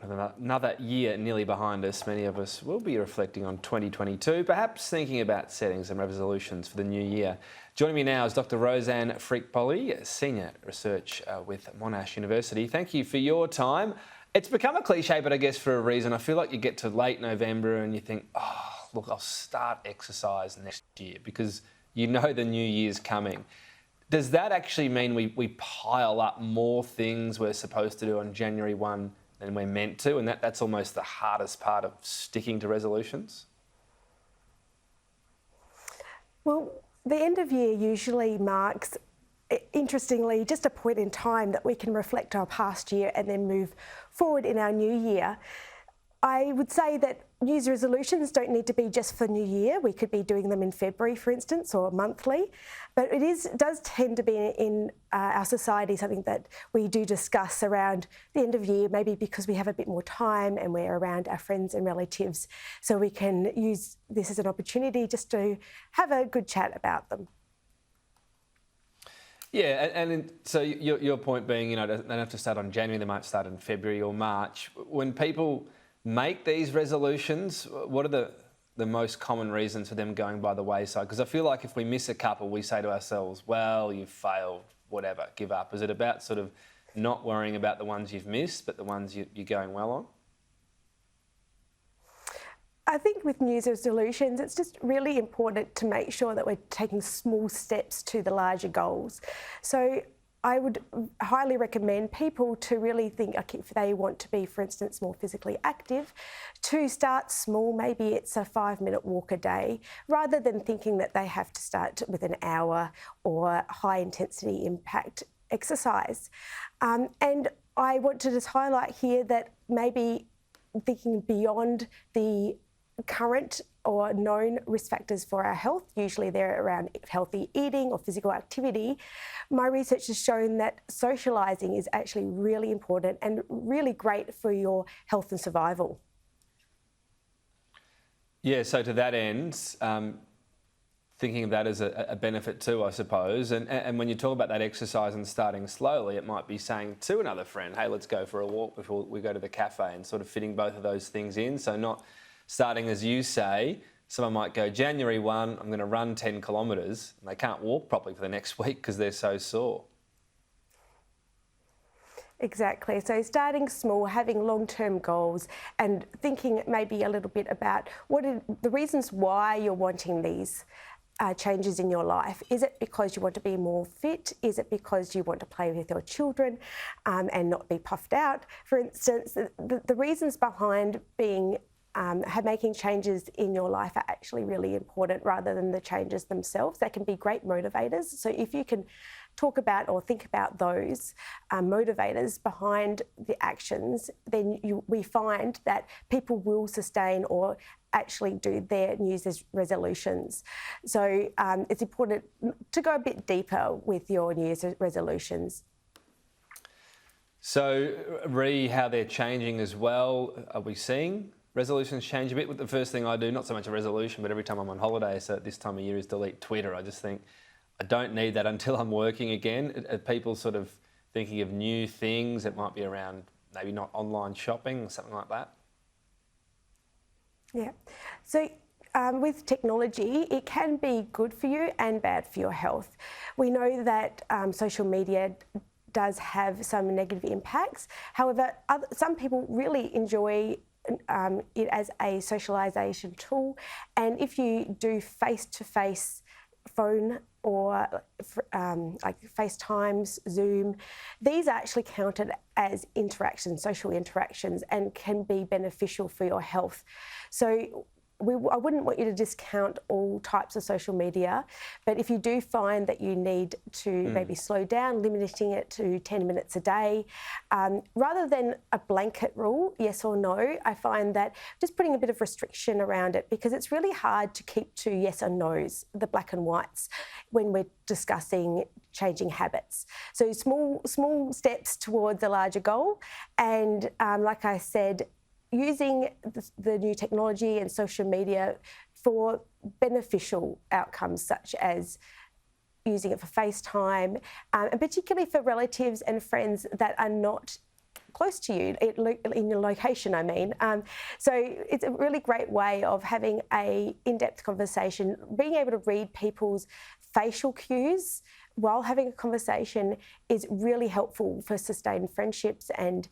With another year nearly behind us, many of us will be reflecting on 2022, perhaps thinking about setting some resolutions for the new year. Joining me now is Dr. Rosanne Freak-Poli, Senior Research with Monash University. Thank you for your time. It's become a cliche, but I guess for a reason. I feel like you get to late November and you think, oh, look, I'll start exercise next year because you know the new year's coming. Does that actually mean we pile up more things we're supposed to do on January 1 than we're meant to, and that's almost the hardest part of sticking to resolutions? Well, the end of year usually marks, interestingly, just a point in time that we can reflect our past year and then move forward in our new year. I would say that New Year's resolutions don't need to be just for New Year. We could be doing them in February, for instance, or monthly. But it does tend to be in our society something that we do discuss around the end of year, maybe because we have a bit more time and we're around our friends and relatives. So we can use this as an opportunity just to have a good chat about them. Yeah, and so your point being, you know, they don't have to start on January, they might start in February or March. When people make these resolutions, what are the most common reasons for them going by the wayside? Because I feel like if we miss a couple, we say to ourselves, well, you've failed, whatever, give up. Is it about sort of not worrying about the ones you've missed, but the ones you're going well on? I think with New Year's resolutions, it's just really important to make sure that we're taking small steps to the larger goals. So I would highly recommend people to really think, okay, if they want to be, for instance, more physically active, to start small. Maybe it's a 5-minute walk a day, rather than thinking that they have to start with an hour or high intensity impact exercise. And I want to just highlight here that maybe thinking beyond the current or known risk factors for our health, usually they're around healthy eating or physical activity. My research has shown that socialising is actually really important and really great for your health and survival. Yeah, so to that end, thinking of that as a benefit too, I suppose. And when you talk about that exercise and starting slowly, it might be saying to another friend, hey, let's go for a walk before we go to the cafe, and sort of fitting both of those things in. So not starting, as you say, someone might go, January 1, I'm going to run 10 kilometres, and they can't walk properly for the next week because they're so sore. Exactly. So starting small, having long-term goals, and thinking maybe a little bit about what are the reasons why you're wanting these changes in your life. Is it because you want to be more fit? Is it because you want to play with your children and not be puffed out? For instance, the reasons behind making changes in your life are actually really important, rather than the changes themselves. They can be great motivators. So if you can talk about or think about those motivators behind the actions, then we find that people will sustain or actually do their New Year's resolutions. So it's important to go a bit deeper with your New Year's resolutions. So, how they're changing as well, are we seeing resolutions change a bit? With the first thing I do, not so much a resolution, but every time I'm on holiday, so at this time of year, is delete Twitter. I just think I don't need that until I'm working again. Are people sort of thinking of new things that might be around, maybe not online shopping or something like that? Yeah. So with technology, it can be good for you and bad for your health. We know that social media does have some negative impacts. However, some people really enjoy it as a socialisation tool, and if you do face-to-face phone or like FaceTimes, Zoom, these are actually counted as interactions, social interactions, and can be beneficial for your health. So I wouldn't want you to discount all types of social media, but if you do find that you need to maybe slow down, limiting it to 10 minutes a day, rather than a blanket rule, yes or no, I find that just putting a bit of restriction around it, because it's really hard to keep to yes or no's, the black and whites, when we're discussing changing habits. So small steps towards a larger goal, and like I said, using the new technology and social media for beneficial outcomes, such as using it for FaceTime, and particularly for relatives and friends that are not close to you, in your location, I mean. So it's a really great way of having a in-depth conversation, being able to read people's facial cues while having a conversation is really helpful for sustained friendships and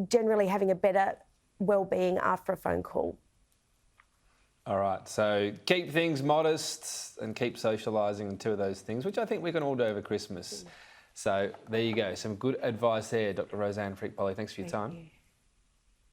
generally having a better well-being after a phone call. All right, so keep things modest and keep socialising, and two of those things, which I think we can all do over Christmas. So there you go, some good advice there, Dr. Rosanne Freak-Poli. Thanks for your time. Thank you.